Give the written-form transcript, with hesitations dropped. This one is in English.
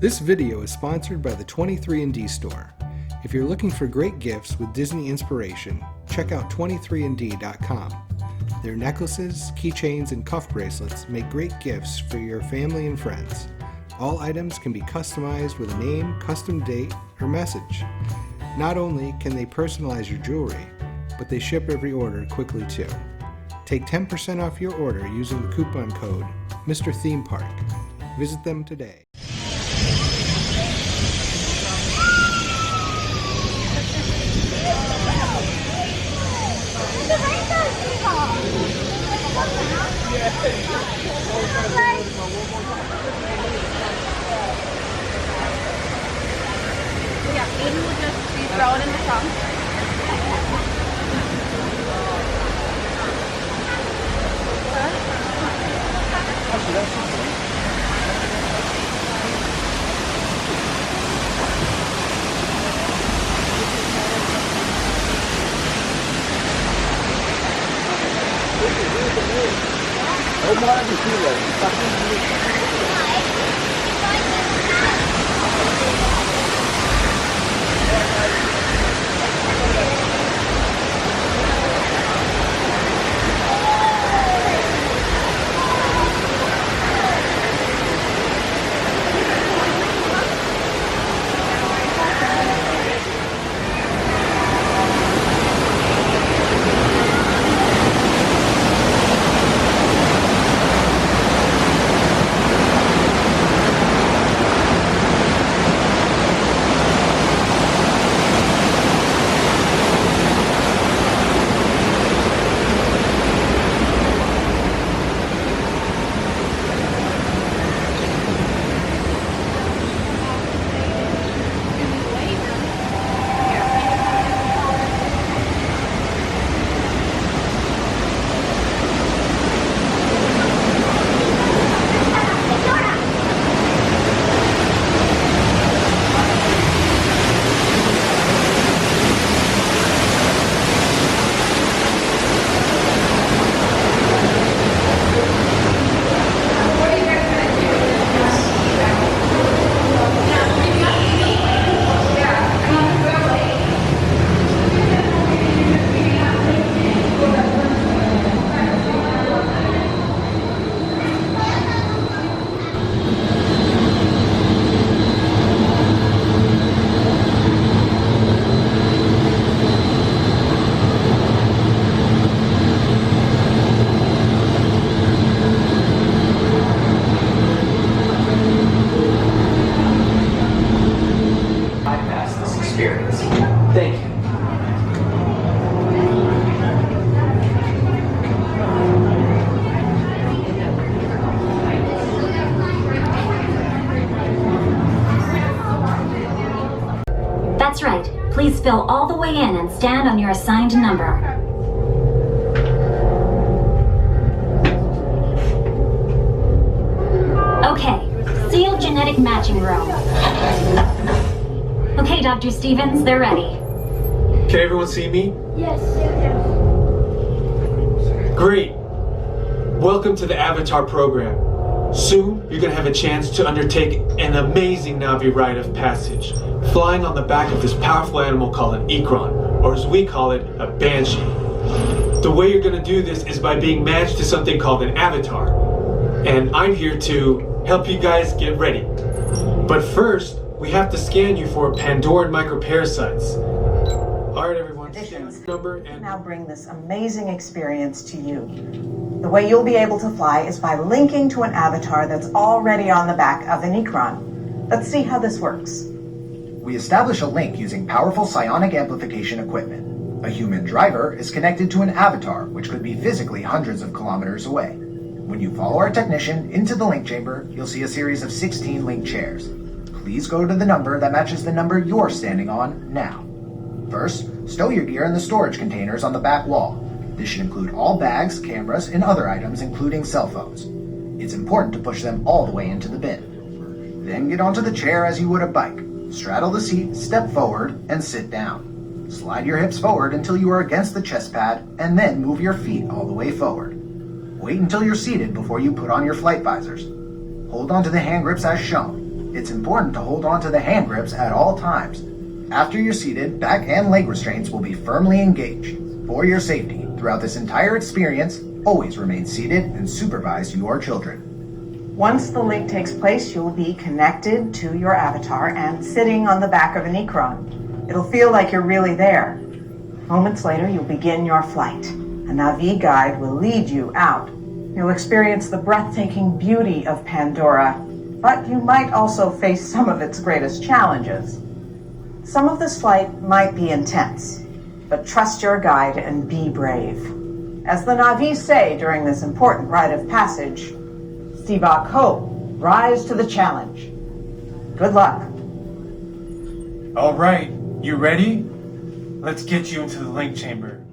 This video is sponsored by the 23andMe store. If you're looking for great gifts with Disney inspiration, check out 23andMe.com. Their necklaces, keychains, and cuff bracelets make great gifts for your family and friends. All items can be customized with a name, custom date, or message. Not only can they personalize your jewelry, but they ship every order quickly too. Take 10% off your order using the coupon code Mr. Theme Park. Visit them today. Yeah, Aiden will just be thrown in the trunk. Thank you. That's right. Please fill all the way in and stand on your assigned number. Okay, sealed genetic matching room. Okay, Dr. Stevens, they're ready. Can everyone see me? Yes. Great. Welcome to the Avatar program. Soon, you're going to have a chance to undertake an amazing Navi rite of passage, flying on the back of this powerful animal called an EPCOT, or as we call it, a banshee. The way you're going to do this is by being matched to something called an avatar. And I'm here to help you guys get ready. But first, we have to scan you for Pandoran microparasites. All right, everyone. Number and now bring this amazing experience to you. The way you'll be able to fly is by linking to an avatar that's already on the back of an EPCOT. Let's see how this works. We establish a link using powerful psionic amplification equipment. A human driver is connected to an avatar, which could be physically hundreds of kilometers away. When you follow our technician into the link chamber, you'll see a series of 16 link chairs. Please go to the number that matches the number you're standing on now. First, stow your gear in the storage containers on the back wall. This should include all bags, cameras, and other items, including cell phones. It's important to push them all the way into the bin. Then get onto the chair as you would a bike. Straddle the seat, step forward, and sit down. Slide your hips forward until you are against the chest pad, and then move your feet all the way forward. Wait until you're seated before you put on your flight visors. Hold onto the hand grips as shown. It's important to hold on to the hand grips at all times. After you're seated, back and leg restraints will be firmly engaged. For your safety, throughout this entire experience, always remain seated and supervise your children. Once the link takes place, you'll be connected to your avatar and sitting on the back of an Ecron. It'll feel like you're really there. Moments later, you'll begin your flight. A Na'vi guide will lead you out. You'll experience the breathtaking beauty of Pandora, but you might also face some of its greatest challenges. Some of this flight might be intense, but trust your guide and be brave. As the Na'vi say during this important rite of passage, Sivak Ho, rise to the challenge. Good luck. All right, you ready? Let's get you into the link chamber.